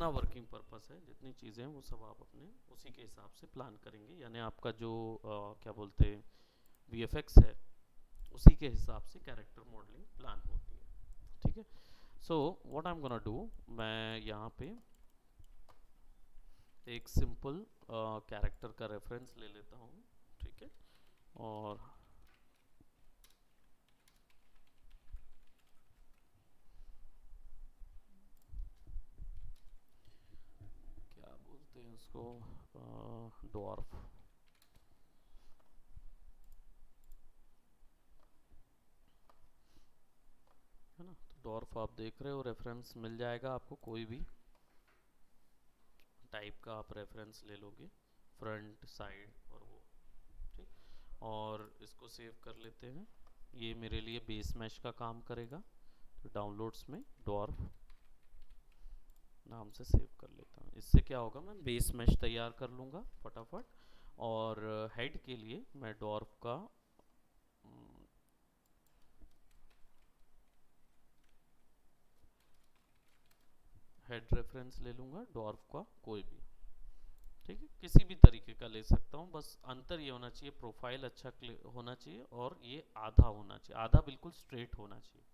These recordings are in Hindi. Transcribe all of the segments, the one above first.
जितना वर्किंग पर्पस है, जितनी चीज़ें हैं वो सब आप अपने उसी के हिसाब से प्लान करेंगे। यानी आपका जो क्या बोलते हैं वीएफएक्स है, उसी के हिसाब से कैरेक्टर मॉडलिंग प्लान होती है। ठीक है। So what I am gonna do, मैं यहाँ पे एक सिंपल कैरेक्टर का रेफरेंस ले लेता हूँ। ठीक है। और क्या बोलते हैं उसको, डॉर्फ, है ना। तो डॉर्फ आप देख रहे हो, रेफरेंस मिल जाएगा आपको, कोई भी टाइप का आप रेफरेंस ले लोगे, फ्रंट साइड और वो। ठीक। और इसको सेव कर लेते हैं। ये मेरे लिए बेस मैश का काम करेगा, तो डाउनलोड्स में डॉर्फ नाम से सेव कर लेता हूँ। इससे क्या होगा, मैं बेस मैश तैयार कर लूँगा फटाफट। और हेड के लिए मैं डॉर्फ का हेड रेफरेंस ले लूँगा, डॉर्फ का कोई भी। ठीक है, किसी भी तरीके का ले सकता हूँ, बस अंतर ये होना चाहिए प्रोफाइल अच्छा होना चाहिए, और ये आधा होना चाहिए, आधा बिल्कुल स्ट्रेट होना चाहिए।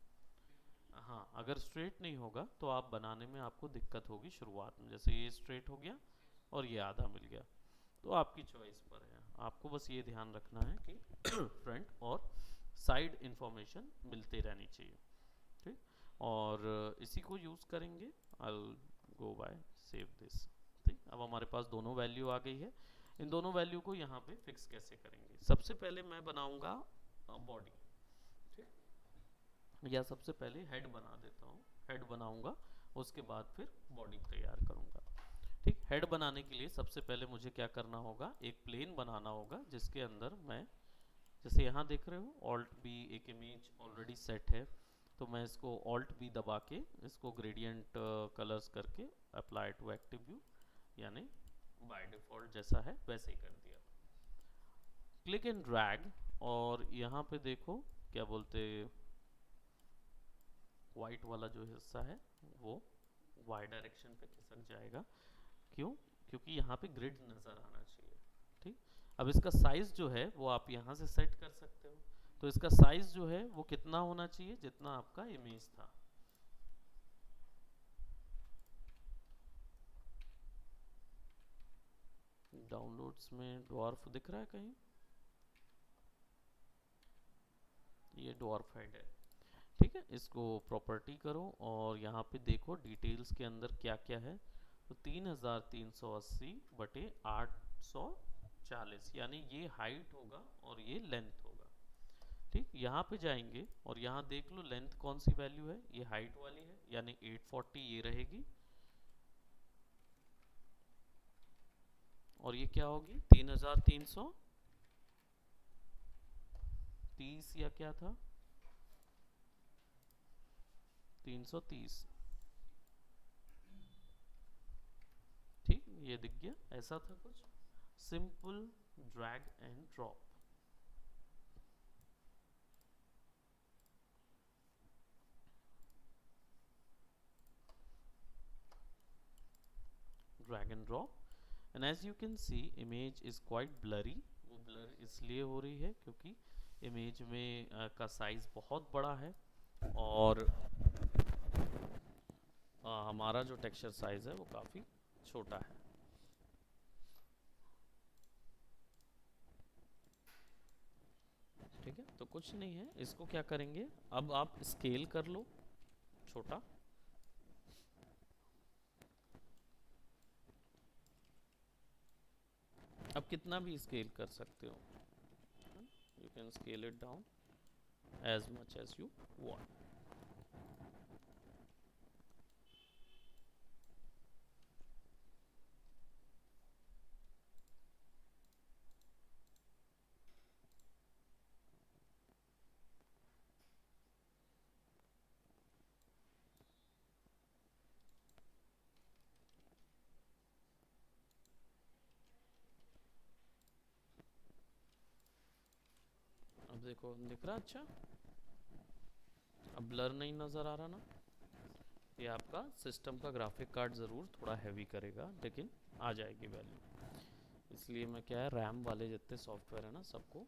हाँ, अगर स्ट्रेट नहीं होगा तो आप बनाने में आपको दिक्कत होगी शुरुआत में। जैसे ये स्ट्रेट हो गया और ये आधा मिल गया, तो आपकी चॉइस पर है। आपको बस ये ध्यान रखना है कि फ्रंट और साइड इंफॉर्मेशन मिलते रहनी चाहिए। ठीक। और इसी को यूज़ करेंगे। आई गो बाय सेव दिस। ठीक, अब हमारे पास दोनों वैल्यू आ गई है। इन दोनों वैल्यू को यहाँ पे फिक्स कैसे करेंगे, सबसे पहले मैं बनाऊंगा बॉडी। या सबसे पहले हेड बना देता हूँ, हेड बनाऊंगा, उसके बाद फिर बॉडी तैयार करूंगा। ठीक, हेड बनाने के लिए सबसे पहले मुझे क्या करना होगा, एक प्लेन बनाना होगा जिसके अंदर मैं, जैसे यहाँ देख रहे हो ऑल्ट बी, एक इमेज ऑलरेडी सेट है, तो मैं इसको ऑल्ट बी दबा के इसको ग्रेडियंट कलर्स करके अप्लाई टू एक्टिव व्यू, यानी बाय डिफॉल्ट जैसा है वैसे ही कर दिया। क्लिक एंड ड्रैग, और यहाँ पे देखो क्या बोलते, वाइट वाला जो हिस्सा है वो वाई डायरेक्शन पे खिसक जाएगा। क्यों? क्योंकि यहाँ पे ग्रिड नज़र आना चाहिए। ठीक। अब इसका साइज जो है वो आप यहाँ से सेट कर सकते हो। तो इसका साइज जो है वो कितना होना चाहिए, जितना आपका इमेज था। डाउनलोड्स में डॉर्फ दिख रहा है कहीं? ये डॉर्फ हेड है। ठीक है, इसको प्रॉपर्टी करो और यहाँ पे देखो डिटेल्स के अंदर क्या क्या है। तो 3380 बटे 840, यानी ये हाइट होगा और ये लेंथ होगा। ठीक, यहाँ पे जाएंगे और यहाँ देख लो लेंथ कौन सी वैल्यू है, ये हाइट वाली है, यानी 840 ये रहेगी। और ये क्या होगी, 3330 या क्या था, 330। ठीक, ये दिख गया, ऐसा था कुछ। Simple drag and drop. Drag and drop, and as you can see image is quite blurry. वो ब्लर इसलिए हो रही है क्योंकि इमेज में का साइज बहुत बड़ा है, और हमारा जो टेक्सचर साइज है वो काफ़ी छोटा है। ठीक है, तो कुछ नहीं है, इसको क्या करेंगे, अब आप स्केल कर लो छोटा। अब कितना भी स्केल कर सकते हो, you can scale it down as much as you want. अब देखो दिख रहा अच्छा, अब ब्लर नहीं नज़र आ रहा ना। ये आपका सिस्टम का ग्राफिक कार्ड ज़रूर थोड़ा हैवी करेगा, लेकिन आ जाएगी वैल्यू। इसलिए मैं क्या है, रैम वाले जितने सॉफ्टवेयर है ना सबको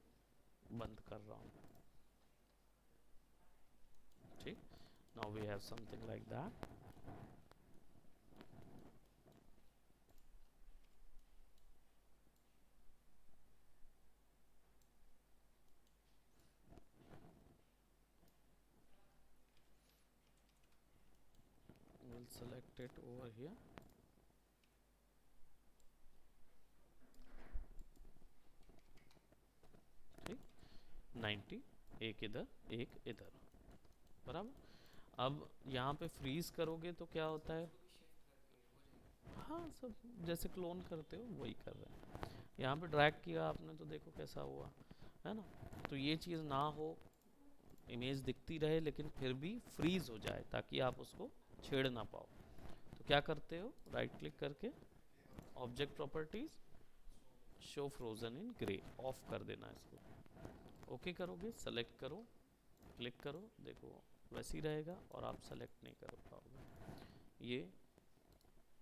बंद कर रहा हूँ। ठीक, now we have something like that. We'll select it over here. ठीक, 90, एक इधर एक इधर, बराबर। अब यहाँ पे फ्रीज करोगे तो क्या होता है, हाँ सब जैसे क्लोन करते हो वही कर रहे हैं। यहाँ पे ड्रैग किया आपने तो देखो कैसा हुआ, है ना। तो ये चीज़ ना हो, इमेज दिखती रहे लेकिन फिर भी फ्रीज हो जाए ताकि आप उसको छेड़ ना पाओ। तो क्या करते हो, राइट क्लिक करके object properties, show frozen in grey, of कर देना इसको। ओके करोगे, सेलेक्ट करो, क्लिक करो, देखो वैसे ही रहेगा और आप सेलेक्ट नहीं कर पाओगे। ये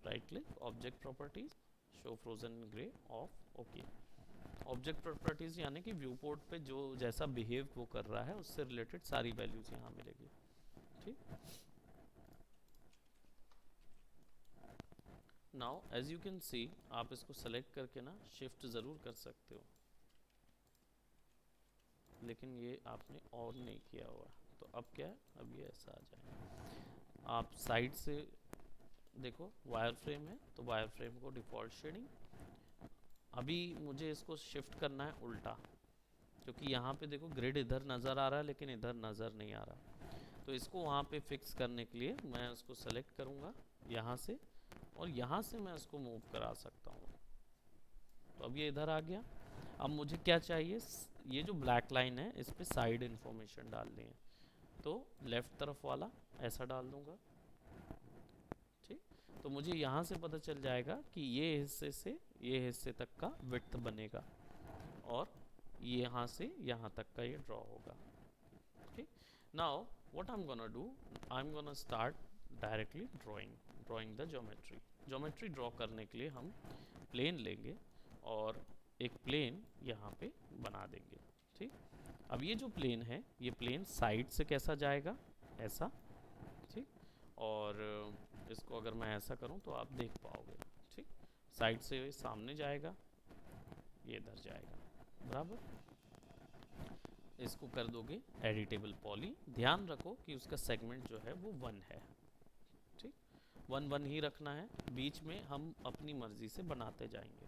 right click, object properties, show frozen in grey, of, okay. Object properties यानी कि व्यू पोर्ट पे जो जैसा बिहेव वो कर रहा है उससे रिलेटेड सारी वैल्यूज यहाँ मिलेगी। ठीक, now as you can see, आप इसको सेलेक्ट करके ना शिफ्ट ज़रूर कर सकते हो, लेकिन ये आपने ऑन नहीं किया हुआ। तो अब क्या है, अब ये ऐसा आ जाएगा। आप साइड से देखो, वायर फ्रेम है तो वायर फ्रेम को डिफ़ॉल्ट शेडिंग। अभी मुझे इसको शिफ्ट करना है उल्टा, क्योंकि यहाँ पे देखो ग्रिड इधर नज़र आ रहा है लेकिन इधर नज़र नहीं आ रहा। तो इसको वहाँ पे फिक्स करने के लिए मैं उसको सेलेक्ट करूँगा यहाँ से, और यहाँ से मैं इसको मूव करा सकता हूँ। तो अब ये इधर आ गया। अब मुझे क्या चाहिए, ये जो ब्लैक लाइन है इस पर साइड इन्फॉर्मेशन डालनी है, तो लेफ्ट तरफ वाला ऐसा डाल दूंगा। ठीक, तो मुझे यहाँ से पता चल जाएगा कि ये हिस्से से ये हिस्से तक का विड्थ बनेगा और यहाँ से यहाँ तक का ये ड्रॉ होगा। ठीक, now what I am gonna do, I am gonna start directly drawing the geometry. Geometry draw करने के लिए हम प्लेन लेंगे और एक प्लेन यहाँ पे बना देंगे। ठीक, अब ये जो प्लेन है ये प्लेन साइड से कैसा जाएगा, ऐसा। ठीक, और इसको अगर मैं ऐसा करूँ तो आप देख पाओगे। ठीक, साइड से सामने जाएगा, ये इधर जाएगा, बराबर। इसको कर दोगे एडिटेबल पॉली, ध्यान रखो कि उसका सेगमेंट जो है वो 1 है। ठीक, 1 ही रखना है, बीच में हम अपनी मर्जी से बनाते जाएंगे।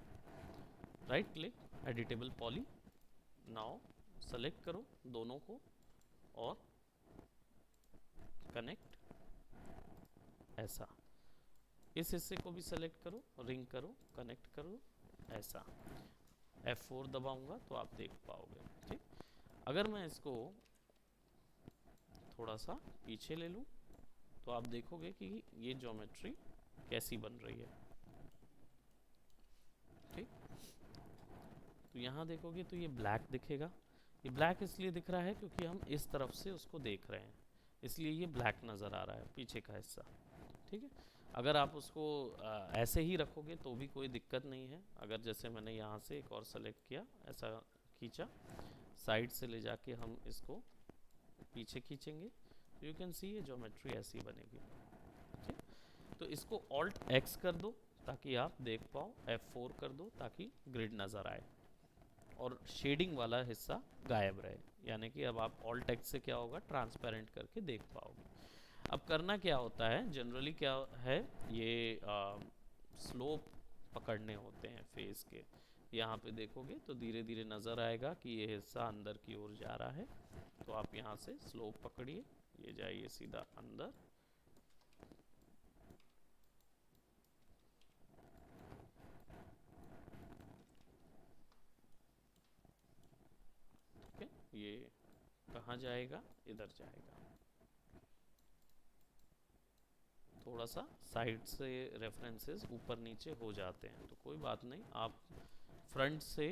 Right click, editable poly, now select करो दोनों को और कनेक्ट, ऐसा। इस हिस्से को भी सेलेक्ट करो, रिंग करो, कनेक्ट करो, ऐसा। F4 दबाऊंगा तो आप देख पाओगे। ठीक, अगर मैं इसको थोड़ा सा पीछे ले लूं तो आप देखोगे कि ये ज्योमेट्री कैसी बन रही है। ठीक, तो यहाँ देखोगे तो ये ब्लैक दिखेगा। ये ब्लैक इसलिए दिख रहा है क्योंकि हम इस तरफ से उसको देख रहे हैं, इसलिए ये ब्लैक नज़र आ रहा है पीछे का हिस्सा। ठीक है, अगर आप उसको ऐसे ही रखोगे तो भी कोई दिक्कत नहीं है। अगर जैसे मैंने यहाँ से एक और सेलेक्ट किया, ऐसा खींचा, साइड से ले जाके हम इसको पीछे खींचेंगे, यू कैन सी ये ज्योमेट्री ऐसी बनेगी। ठीक, तो इसको ऑल्ट एक्स कर दो ताकि आप देख पाओ, F4 कर दो ताकि ग्रिड नज़र आए और शेडिंग वाला हिस्सा गायब रहे। यानी कि अब आप ऑल्ट एक्स से क्या होगा, ट्रांसपेरेंट करके देख पाओगे। अब करना क्या होता है, जनरली क्या है, ये स्लोप पकड़ने होते हैं फेस के। यहाँ पे देखोगे तो धीरे धीरे नज़र आएगा कि ये हिस्सा अंदर की ओर जा रहा है, तो आप यहाँ से स्लोप पकड़िए, ये जाइए सीधा अंदर। ठीक है, ये कहाँ जाएगा, इधर जाएगा। थोड़ा सा साइड से रेफरेंसेस ऊपर नीचे हो जाते हैं तो कोई बात नहीं, आप फ्रंट से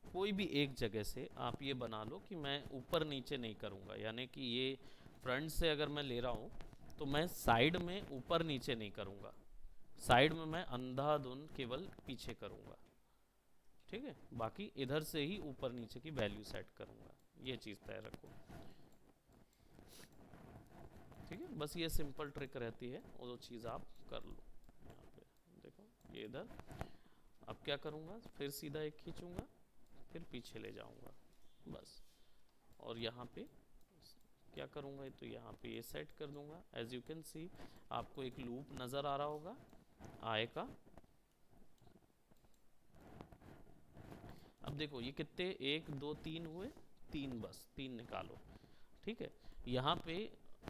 कोई भी एक जगह से आप ये बना लो कि मैं ऊपर नीचे नहीं करूँगा। यानी कि ये फ्रंट से अगर मैं ले रहा हूँ तो मैं साइड में ऊपर नीचे नहीं करूँगा, साइड में मैं अंधाधुंध केवल पीछे करूँगा, ठीक है। बाकी इधर से ही ऊपर नीचे की वैल्यू सेट करूँगा, ये चीज़ तय रखो, ठीक है। बस ये सिंपल ट्रिक रहती है, वो चीज़ आप कर लो। यहाँ पे देखो ये इधर, अब क्या करूँगा, फिर सीधा एक खींचूँगा, फिर पीछे ले जाऊँगा बस। और यहाँ पे क्या करूँगा, तो यहाँ पे ये सेट कर दूँगा। एज यू कैन सी आपको एक लूप नज़र आ रहा होगा आय का। अब देखो ये कितने, 1 2 3 हुए, 3, बस 3 निकालो, ठीक है। यहाँ पे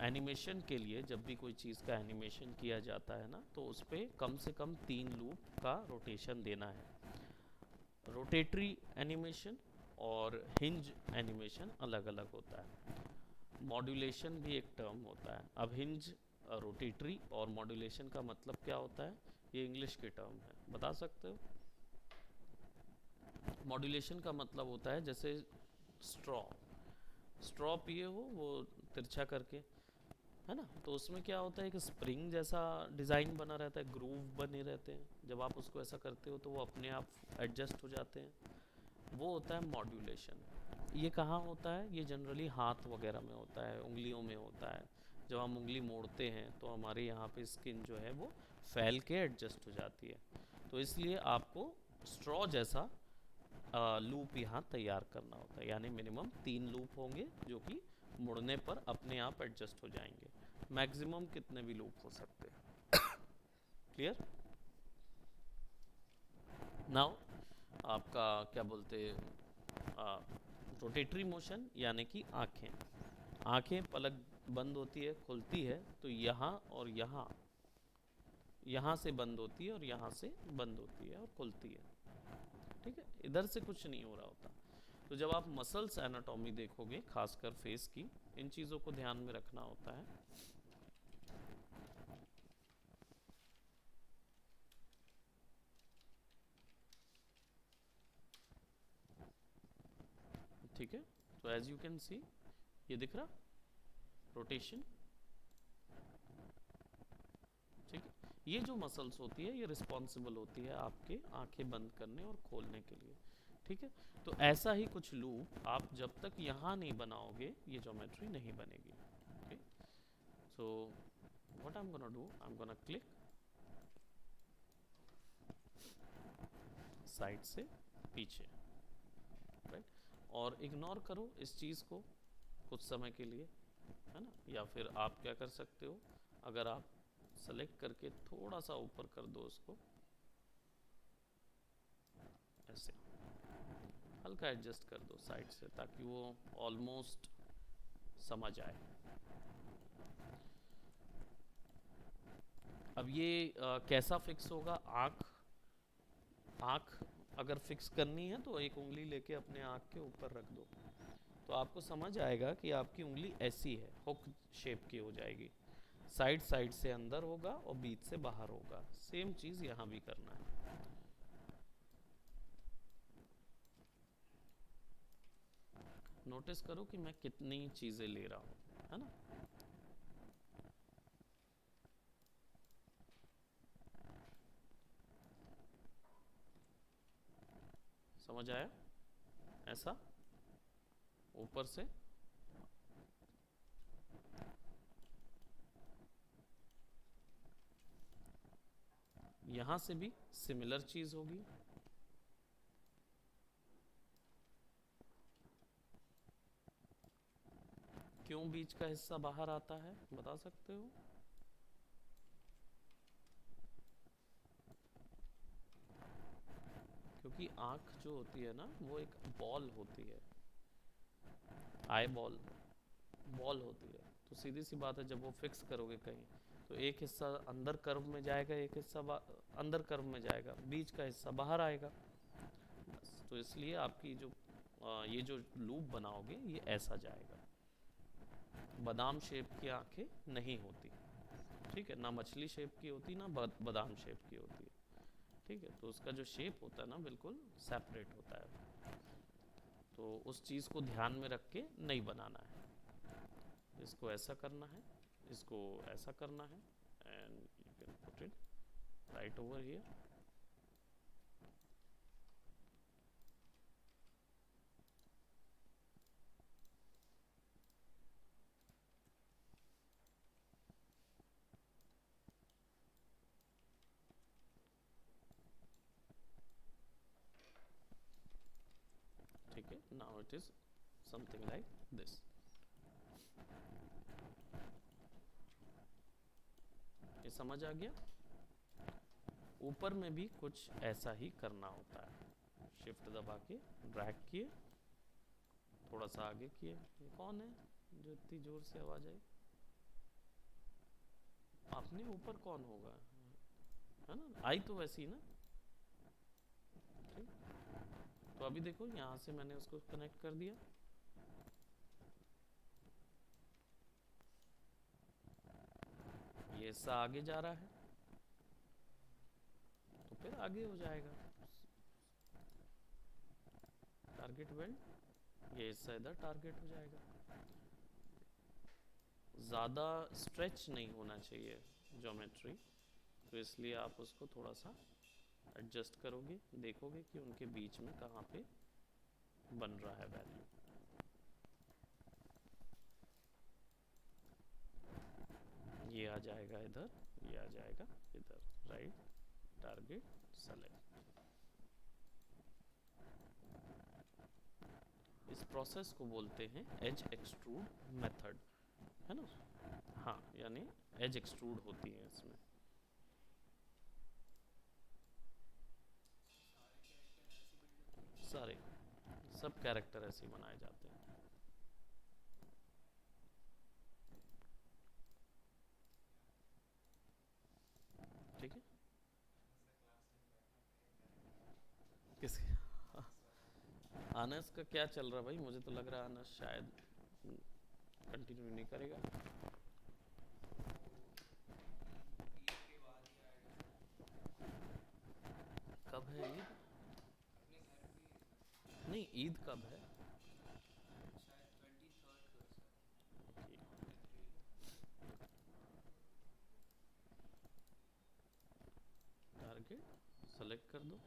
एनिमेशन के लिए जब भी कोई चीज़ का एनिमेशन किया जाता है ना, तो उस पर कम से कम 3 लूप का रोटेशन देना है। रोटेटरी एनिमेशन और हिंज एनिमेशन अलग अलग होता है। मॉड्यूलेशन भी एक टर्म होता है। अब हिंज, रोटेटरी और मॉड्यूलेशन का मतलब क्या होता है, ये इंग्लिश के टर्म है, बता सकते हो। मॉड्यूलेशन का मतलब होता है जैसे स्ट्रॉ, स्ट्रॉ पिए हो वो तिरछा करके, है ना, तो उसमें क्या होता है कि स्प्रिंग जैसा डिज़ाइन बना रहता है, ग्रूव बने रहते हैं। जब आप उसको ऐसा करते हो तो वो अपने आप एडजस्ट हो जाते हैं, वो होता है मॉड्यूलेशन। ये कहाँ होता है, ये जनरली हाथ वगैरह में होता है, उंगलियों में होता है। जब हम उंगली मोड़ते हैं तो हमारे यहाँ पे स्किन जो है वो फैल के एडजस्ट हो जाती है, तो इसलिए आपको स्ट्रॉ जैसा लूप यहाँ तैयार करना होता है। यानी मिनिमम 3 लूप होंगे जो कि मुड़ने पर अपने आप एडजस्ट हो जाएंगे। मैक्सिमम कितने भी लूप हो सकते हैं। क्लियर। नाउ आपका क्या बोलते, रोटेटरी मोशन यानी कि आँखें, आँखें पलक बंद होती है खुलती है, तो यहाँ और यहाँ, यहाँ से बंद होती है और यहाँ से बंद होती है और खुलती है, ठीक है। इधर से कुछ नहीं हो रहा होता। तो जब आप मसल्स एनाटॉमी देखोगे, खासकर फेस की, इन चीज़ों को ध्यान में रखना होता है। ठीक है, तो एज यू कैन सी ये दिख रहा रोटेशन, ठीक है। ये जो मसल्स होती है ये रिस्पॉन्सिबल होती है आपके आंखें बंद करने और खोलने के लिए, ठीक है। तो ऐसा ही कुछ लूप आप जब तक यहाँ नहीं बनाओगे ये ज्योमेट्री नहीं बनेगी, okay. So what I am gonna do, I am gonna click side से पीछे, राइट, और इग्नोर करो इस चीज़ को कुछ समय के लिए, है ना। या फिर आप क्या कर सकते हो, अगर आप सेलेक्ट करके थोड़ा सा ऊपर कर दो उसको, ऐसे हल्का एडजस्ट कर दो साइड से, ताकि वो ऑलमोस्ट समझ आए। अब ये कैसा फिक्स होगा, आँख, आँख अगर फिक्स करनी है तो एक उंगली लेके अपने आँख के ऊपर रख दो, तो आपको समझ आएगा कि आपकी उंगली ऐसी है, हुक शेप की हो जाएगी, साइड साइड से अंदर होगा और बीच से बाहर होगा। सेम चीज़ यहाँ भी करना है। नोटिस करो कि मैं कितनी चीज़ें ले रहा हूँ, है ना। समझ आया, ऐसा ऊपर से, यहाँ से भी सिमिलर चीज़ होगी। क्यों बीच का हिस्सा बाहर आता है, बता सकते हो। क्योंकि आँख जो होती है ना वो एक बॉल होती है, आई बॉल, बॉल होती है, तो सीधी सी बात है जब वो फिक्स करोगे कहीं, तो एक हिस्सा अंदर कर्व में जाएगा, एक हिस्सा अंदर कर्व में जाएगा, बीच का हिस्सा बाहर आएगा, बस। तो इसलिए आपकी जो ये जो लूप बनाओगे ये ऐसा जाएगा। बादाम शेप की आंखें नहीं होती, ठीक है, ना मछली शेप की होती, ना बादाम शेप की होती है, ठीक है। तो उसका जो शेप होता है ना बिल्कुल सेपरेट होता है, तो उस चीज़ को ध्यान में रख के नहीं बनाना है। इसको ऐसा करना है, इसको ऐसा करना है and you can put it right over here. ठीक है, now it is something like this. ये समझ आ गया? ऊपर में भी कुछ ऐसा ही करना होता है। शिफ्ट दबा के ड्रैग किए, थोड़ा सा आगे किए। ये कौन है जो इतनी जोर से आवाज आई? आपने ऊपर कौन होगा, है ना? आई तो वैसी ना। ठीक, तो अभी देखो यहाँ से मैंने उसको कनेक्ट कर दिया। ये हिस्सा आगे जा रहा है तो फिर आगे हो जाएगा। टारगेट वेल्ड, ये हिस्सा इधर टारगेट हो जाएगा। ज़्यादा स्ट्रेच नहीं होना चाहिए ज्योमेट्री, तो इसलिए आप उसको थोड़ा सा एडजस्ट करोगे, देखोगे कि उनके बीच में कहाँ पे बन रहा है वैल्यू। ये आ जाएगा इधर, ये आ जाएगा इधर, राइट, टारगेट, सेलेक्ट। इस प्रोसेस को बोलते हैं एज एक्सट्रूड मेथड, है ना? हाँ, यानी एज एक्सट्रूड होती है इसमें। सारे सब कैरेक्टर ऐसे बनाए जाते हैं। ठीक है, किसके? आनस का क्या चल रहा भाई? मुझे तो लग रहा है आनस शायद कंटिन्यू नहीं करेगा। कब है ईद? नहीं, ईद कब है? टारगेट सेलेक्ट कर दो।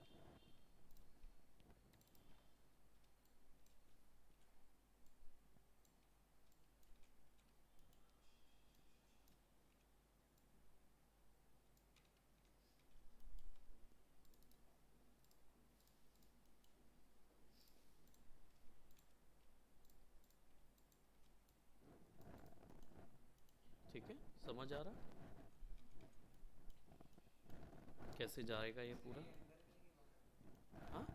ठीक है, समझ आ रहा कैसे जाएगा ये पूरा? हाँ,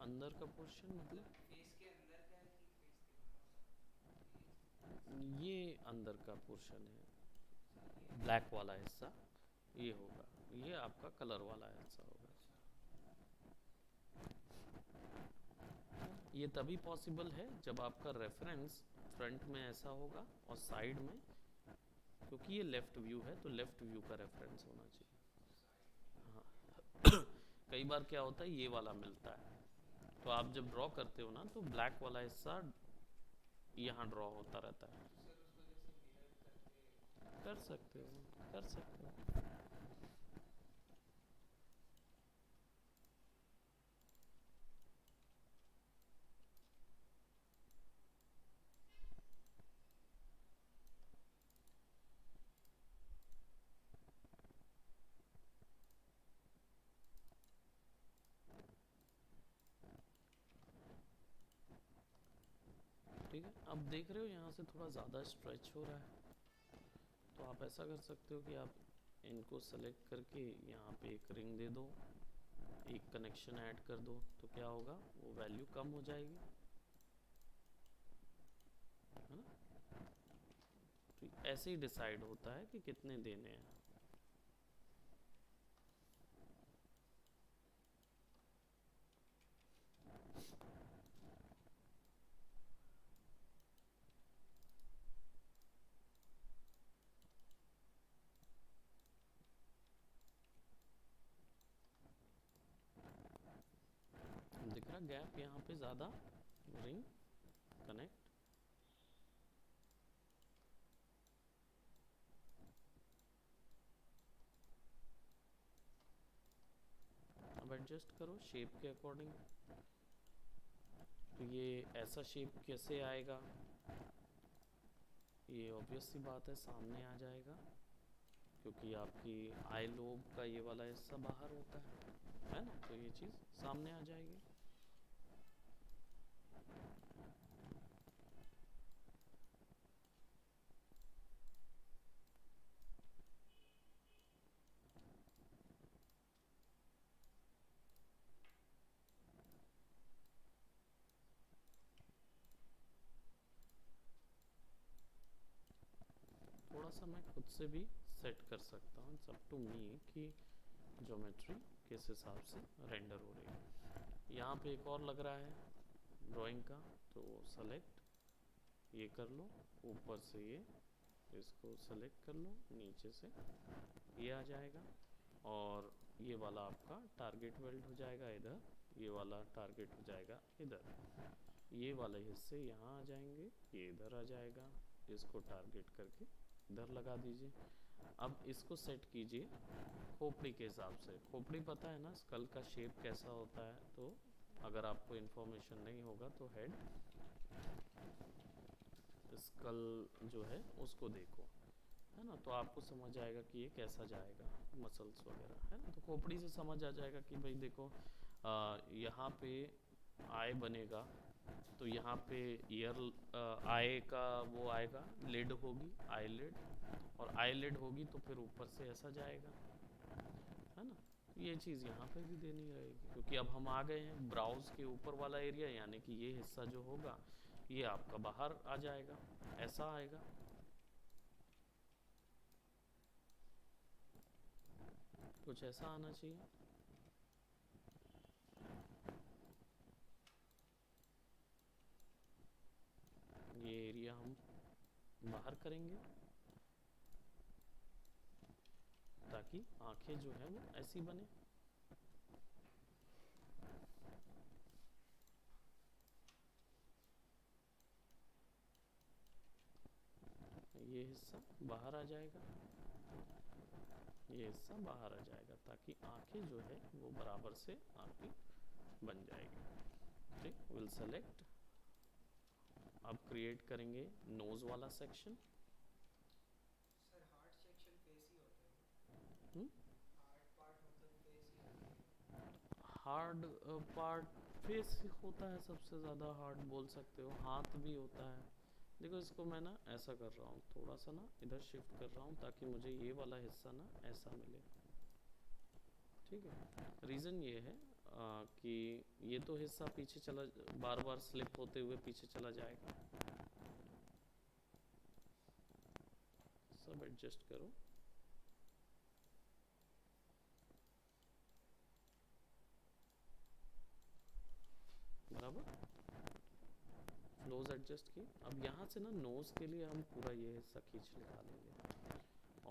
अंदर का पोर्शन मतलब ये अंदर का पोर्शन है, ब्लैक वाला हिस्सा ये होगा, ये आपका कलर वाला हिस्सा होगा। ये तभी पॉसिबल है जब आपका रेफरेंस फ्रंट में ऐसा होगा और साइड में, क्योंकि ये लेफ्ट व्यू है तो लेफ्ट व्यू का रेफरेंस होना चाहिए। हाँ कई बार क्या होता है ये वाला मिलता है, तो आप जब ड्रॉ करते हो ना तो ब्लैक वाला हिस्सा यहाँ ड्रॉ होता रहता है। कर सकते हो, कर सकते हो। ठीक है, अब देख रहे हो यहाँ से थोड़ा ज़्यादा स्ट्रेच हो रहा है, तो आप ऐसा कर सकते हो कि आप इनको सेलेक्ट करके यहाँ पे एक रिंग दे दो, एक कनेक्शन ऐड कर दो, तो क्या होगा, वो वैल्यू कम हो जाएगी, है ना? तो ऐसे ही डिसाइड होता है कि कितने देने हैं। दिख रहा गैप यहाँ पे ज़्यादा, रिंग कनेक्ट, एडजस्ट करो शेप के अकॉर्डिंग। तो ये ऐसा शेप कैसे आएगा, ये ऑब्वियस सी बात है सामने आ जाएगा, क्योंकि आपकी आई लोब का ये वाला हिस्सा बाहर होता है ना, तो ये चीज़ सामने आ जाएगी। थोड़ा सा मैं खुद से भी सेट कर सकता हूँ, इट्स अप टू मी कि ज्योमेट्री किस हिसाब से रेंडर हो रही है। यहाँ पे एक और लग रहा है ड्राइंग का, तो सेलेक्ट ये कर लो, ऊपर से ये इसको सेलेक्ट कर लो, नीचे से ये आ जाएगा, और ये वाला आपका टारगेट वेल्ड हो जाएगा इधर, ये वाला टारगेट हो जाएगा इधर, ये वाले हिस्से यहाँ आ जाएंगे, ये इधर आ जाएगा, इसको टारगेट करके इधर लगा दीजिए। अब इसको सेट कीजिए खोपड़ी के हिसाब से। खोपड़ी पता है ना स्कल का शेप कैसा होता है, तो अगर आपको इन्फॉर्मेशन नहीं होगा तो हेड स्कल जो है उसको देखो, है ना, तो आपको समझ आएगा कि ये कैसा जाएगा, मसल्स वगैरह, है ना। तो खोपड़ी से समझ आ जाएगा कि भाई देखो यहाँ पे आई बनेगा, तो यहाँ पे ईयर आई का वो आएगा, लिड होगी आई लिड, और आई लिड होगी तो फिर ऊपर से ऐसा जाएगा, है ना। ये चीज़ यहाँ पे भी देनी रहेगी, क्योंकि अब हम आ गए हैं ब्राउज के ऊपर वाला एरिया, यानी कि ये हिस्सा जो होगा ये आपका बाहर आ जाएगा, ऐसा आएगा। कुछ ऐसा आना चाहिए। ये एरिया हम बाहर करेंगे ताकि आंखें जो है वो ऐसी बने। ये हिस्सा बाहर आ जाएगा, ये हिस्सा बाहर आ जाएगा, ताकि आंखें जो है वो बराबर से आपकी बन जाएगी। ठीक, विल सेलेक्ट। अब क्रिएट करेंगे नोज वाला section. Sir hard section face ही होता है, हार्ड पार्ट मतलब फेस ही होता है। हार्ड पार्ट फेस होता है, सबसे ज़्यादा हार्ड बोल सकते हो, हाथ भी होता है। देखो इसको मैं ना ऐसा कर रहा हूँ, थोड़ा सा ना इधर शिफ्ट कर रहा हूँ ताकि मुझे ये वाला हिस्सा ना ऐसा मिले। ठीक है, रीज़न ये है कि ये तो हिस्सा पीछे चला, बार बार स्लिप होते हुए पीछे चला जाएगा। सब एडजस्ट करो। बराबर फ्लोज एडजस्ट किए। अब यहाँ से ना नोज के लिए हम पूरा ये हिस्सा खींच निकालेंगे,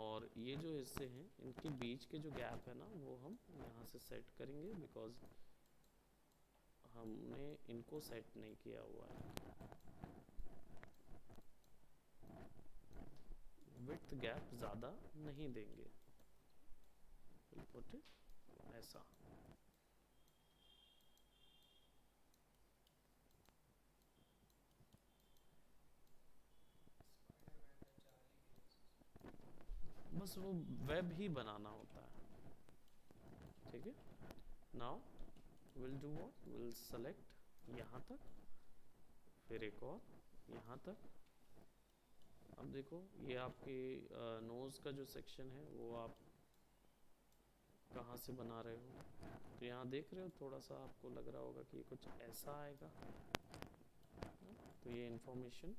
और ये जो हिस्से हैं इनके बीच के जो गैप है ना वो हम यहाँ से सेट करेंगे, बिकॉज हमने इनको सेट नहीं किया हुआ है। विड्थ गैप ज़्यादा नहीं देंगे, पुट इट ऐसा। स्पाइडरमैन का चाल ही कुछ ऐसा। बस वो वेब ही बनाना होता है। ठीक है, now will do what, will select यहाँ तक, फिर एक और यहाँ तक। अब देखो ये आपके नोज़ का जो सेक्शन है वो आप कहाँ से बना रहे हो, तो यहाँ देख रहे हो थोड़ा सा आपको लग रहा होगा कि ये कुछ ऐसा आएगा। तो ये इंफॉर्मेशन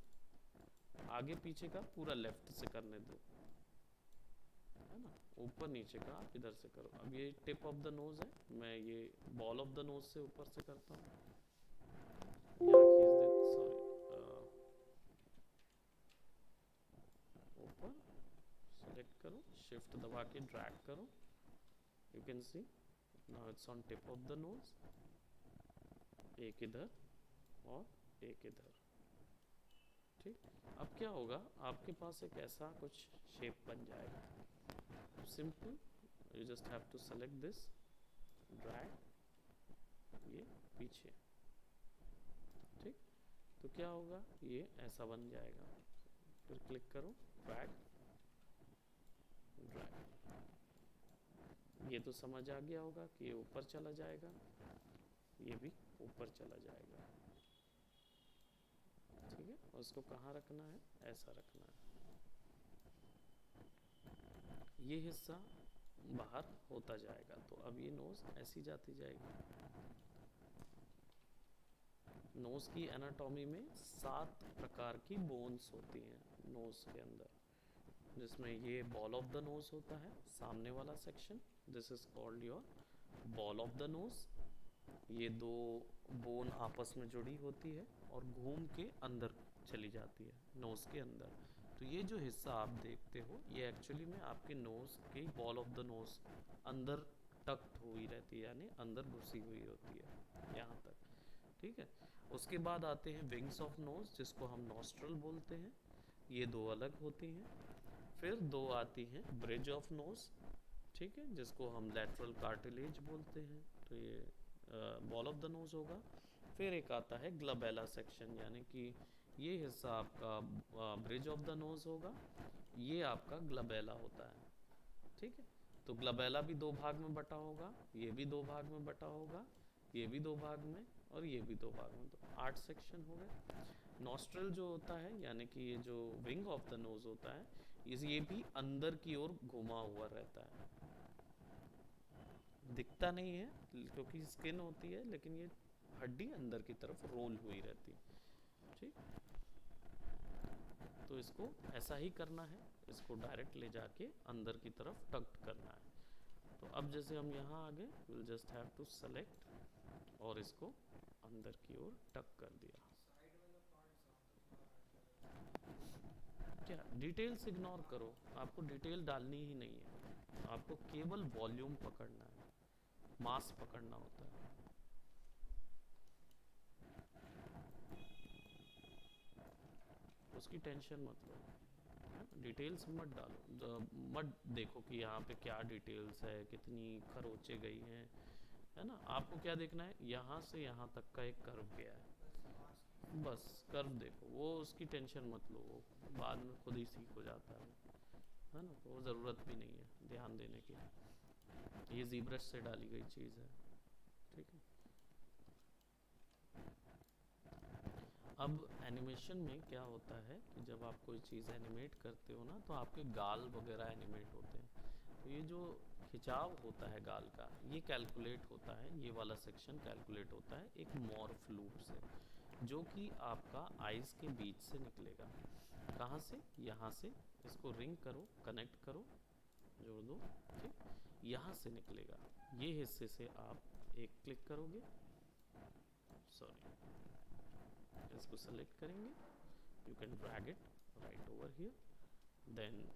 आगे पीछे का पूरा लेफ्ट से करने दो, है ना, ऊपर नीचे का आप इधर से करो। अब ये टिप ऑफ द नोज है, मैं ये बॉल ऑफ द नोज से ऊपर से करता हूँ, यहाँ खींच दे, सॉरी, ऊपर सेलेक्ट करो, शिफ्ट दबा के ड्रैग करो, you can C now it's on tip of the nose. एक इधर और एक इधर। ठीक, अब क्या होगा, आपके पास एक ऐसा कुछ शेप बन जाएगा। Simple, you just have to select this, drag ये पीछे, ठीक। तो क्या होगा, ये ऐसा बन जाएगा। फिर क्लिक करो, ड्रैग ड्रैग, ये तो समझ आ गया होगा कि ये ऊपर चला जाएगा, ये भी ऊपर चला जाएगा, ठीक है। और इसको कहाँ रखना है, ऐसा रखना है। ये हिस्सा बाहर होता जाएगा, तो अब ये नोज ऐसी जाती जाएगी। नोज की एनाटॉमी में 7 प्रकार की बोन्स होती हैं नोज के अंदर, जिसमें ये बॉल ऑफ द नोज होता है, सामने वाला section, this is called your ball of the nose. ये दो बोन आपस में जुड़ी होती है और घूम के अंदर चली जाती है नोज के अंदर। तो ये जो हिस्सा आप देखते हो, ये एक्चुअली में आपके नोज के बॉल ऑफ द नोज अंदर टक्ट हुई रहती है, यानी अंदर घुसी हुई होती है यहाँ तक, ठीक है। उसके बाद आते हैं विंग्स ऑफ नोज, जिसको हम नॉस्ट्रल बोलते हैं, ये दो अलग होती हैं। फिर दो आती हैं ब्रिज ऑफ नोज, ठीक है, जिसको हम लैटरल कार्टिलेज बोलते हैं, तो ये बॉल ऑफ द नोज होगा। फिर एक आता है ग्लबेला सेक्शन, यानी कि ये हिस्सा आपका ब्रिज ऑफ द नोज होगा, ये आपका ग्लबेला होता है, ठीक है। तो ग्लबेला भी दो भाग में बटा होगा, ये भी दो भाग में बटा होगा, ये भी दो भाग में, और ये भी दो भाग में, तो 8 सेक्शन हो गए। नॉस्ट्रल जो होता है, यानी कि ये जो विंग ऑफ द नोज होता है, ये भी अंदर की ओर घुमा हुआ रहता है, दिखता नहीं है क्योंकि स्किन होती है, लेकिन ये हड्डी अंदर की तरफ रोल हुई रहती है, ठीक। तो इसको ऐसा ही करना है, इसको डायरेक्ट ले जाके अंदर की तरफ टक्ट करना है। तो अब जैसे हम यहाँ आ गए, will just have to select और इसको अंदर की ओर टक कर दिया। साइड वाला पार्ट ज़्यादा थोड़ा हट जाएगा। क्या डिटेल्स इग्नोर करो, आपको डिटेल डालनी ही नहीं है, आपको केवल वॉल्यूम पकड़ना है, मास पकड़ना होता है। उसकी टेंशन मत लो, डिटेल्स मत डालो, मत देखो कि यहाँ पे क्या डिटेल्स है, कितनी खरोचे गई हैं, है ना। आपको क्या देखना है, यहाँ से यहाँ तक का एक कर्व गया है, बस मास्क बस कर्व देखो, वो उसकी टेंशन मत लो, वो बाद में खुद ही सीख हो जाता है ना, वो ज़रूरत भी नहीं है ध्यान देने की, ये ज़ीब्रश से डाली गई चीज़ है, ठीक है। अब एनिमेशन में क्या होता है कि जब आप कोई चीज़ एनिमेट करते हो ना, तो आपके गाल वगैरह एनिमेट होते हैं, तो ये जो खिंचाव होता है गाल का, ये कैलकुलेट होता है, ये वाला सेक्शन कैलकुलेट होता है एक मॉर्फ लूप से, जो कि आपका आइज़ के बीच से निकलेगा। कहाँ से, यहाँ से, इसको रिंग करो, कनेक्ट करो, जोड़ दो, ठीक, यहाँ से निकलेगा। ये हिस्से से आप एक क्लिक करोगे, सॉरी, इसको सेलेक्ट करेंगे, you can drag it right over here, then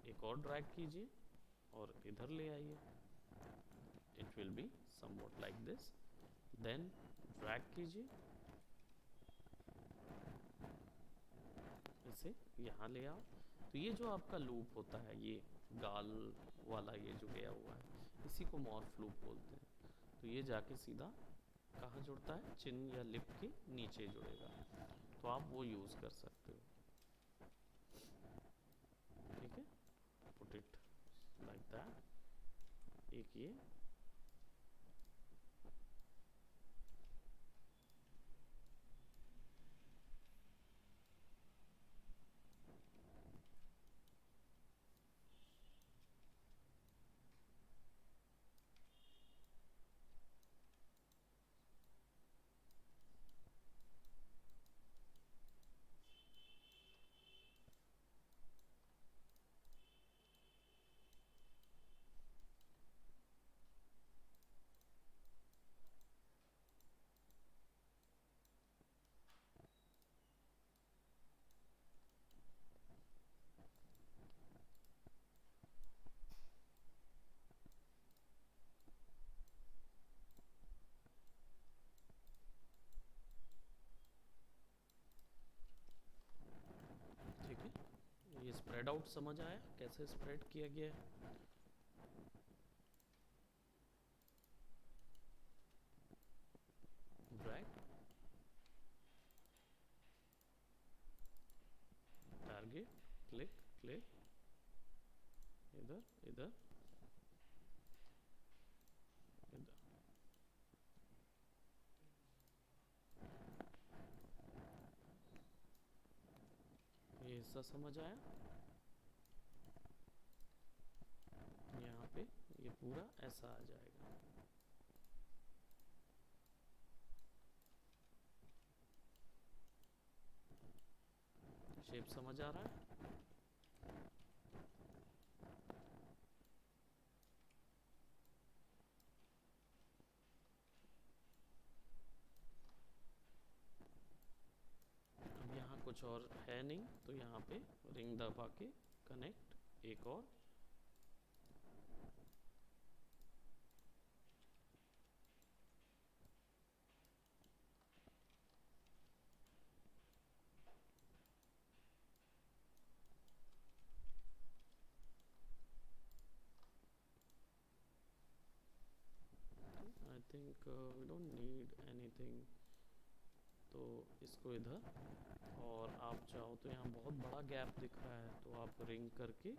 एक और ड्रैग कीजिए और इधर ले आइए, it will be somewhat like this, then drag कीजिए, इसे यहाँ ले आओ। तो ये जो आपका लूप होता है, ये गाल वाला ये जो गया हुआ है, इसी को मॉर्फ लूप बोलते हैं। तो ये जाके सीधा कहाँ जुड़ता है, चिन या लिप के नीचे जुड़ेगा, तो आप वो यूज़ कर सकते हो, ठीक है। पुट इट लाइक दैट, एक ये, ठीक है। ये स्प्रेड आउट समझ आया कैसे स्प्रेड किया गया है। ड्रैग, टारगेट, क्लिक क्लिक, इधर इधर इधर। ये हिस्सा समझ आया? यहाँ पे ये पूरा ऐसा आ जाएगा। शेप समझ आ रहा है? अब यहाँ कुछ और है नहीं, तो यहाँ पे रिंग दबा के कनेक्ट एक और, I think we don't need anything, तो इसको इधर। और आप चाहो तो यहाँ बहुत बड़ा गैप दिख रहा है, तो आप रिंग करके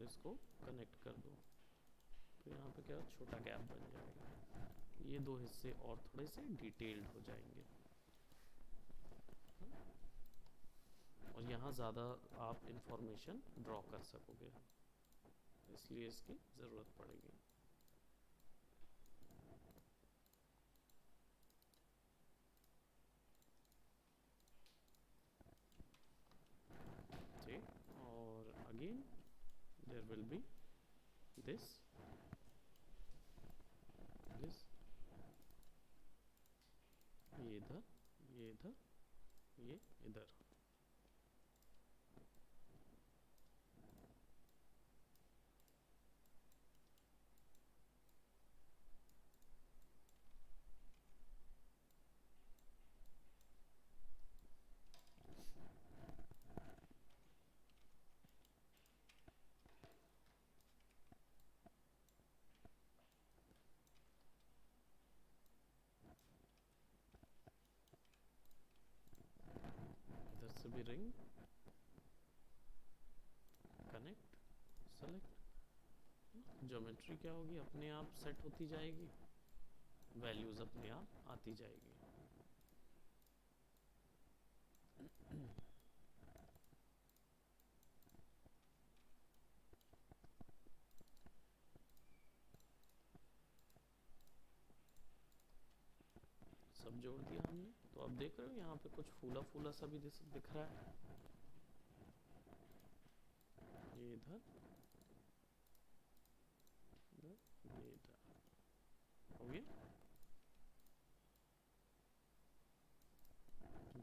इसको कनेक्ट कर दो, तो यहाँ पे क्या छोटा गैप बन जाएगा। ये दो हिस्से और थोड़े से डिटेल्ड हो जाएंगे, और यहाँ ज़्यादा आप इंफॉर्मेशन ड्रॉ कर सकोगे, इसलिए इसकी ज़रूरत पड़ेगी। ठीक, और again there will be this, ये इधर, ये इधर, ये इधर। इधर से भी रिंग, कनेक्ट, सेलेक्ट। ज्योमेट्री क्या होगी, अपने आप सेट होती जाएगी, वैल्यूज अपने आप आती जाएगी। सब जोड़ दिया हमने, तो अब देख रहे हो यहाँ पे कुछ फूला फूला सा भी दिख रहा है। ये इधर, ये इधर हो गया।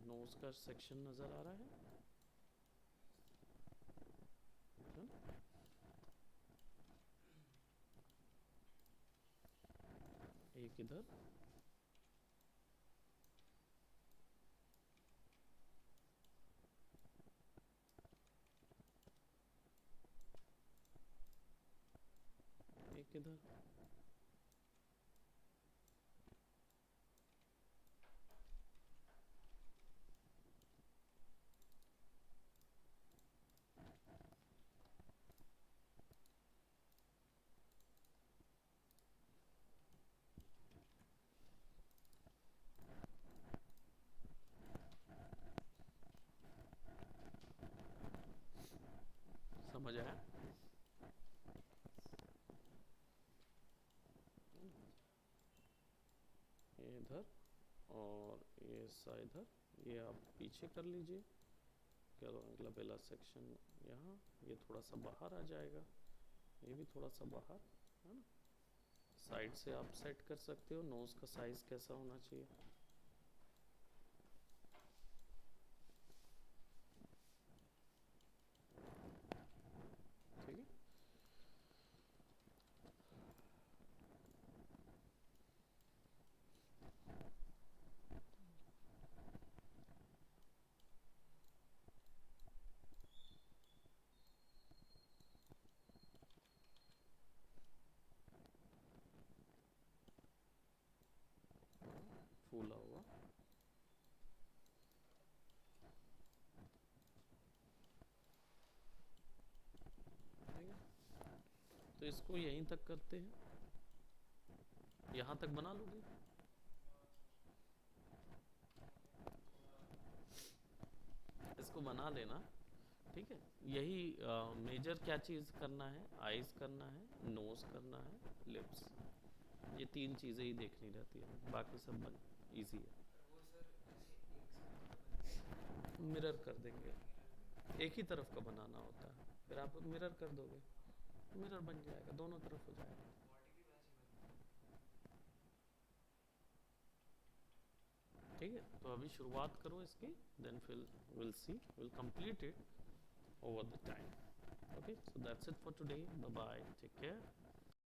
नोज का सेक्शन नजर आ रहा है, एक इधर, एक इधर, समझ आया? ये इधर और ये सा इधर, ये आप पीछे कर लीजिए। क्या ग्लोबुलर सेक्शन यहाँ, ये थोड़ा सा बाहर आ जाएगा, ये भी थोड़ा सा बाहर, है ना। साइड से आप सेट कर सकते हो नोज का साइज कैसा होना चाहिए। ठीक है, फूला हुआ तो इसको यहीं तक करते हैं, यहाँ तक बना लोगे। इसको बना लेना, ठीक है। यही मेजर क्या चीज़ करना है, आईज करना है, नोज करना है, लिप्स, ये तीन चीज़ें ही देखनी रहती है, बाकी सब बन ईजी है। वो सर ऐसे एक साथ बन जाएगा, मिरर उसको कर देंगे, मिरर एक ही तरफ का बनाना होता है, फिर आप मिरर कर दोगे, मिरर बन जाएगा, दोनों तरफ हो जाएगा। बॉडी भी मैच ही ठीक है, तो अभी शुरुआत करो इसकी, देन फिर will see, will complete it over the time. Okay, so that's it for today. Bye bye, take care.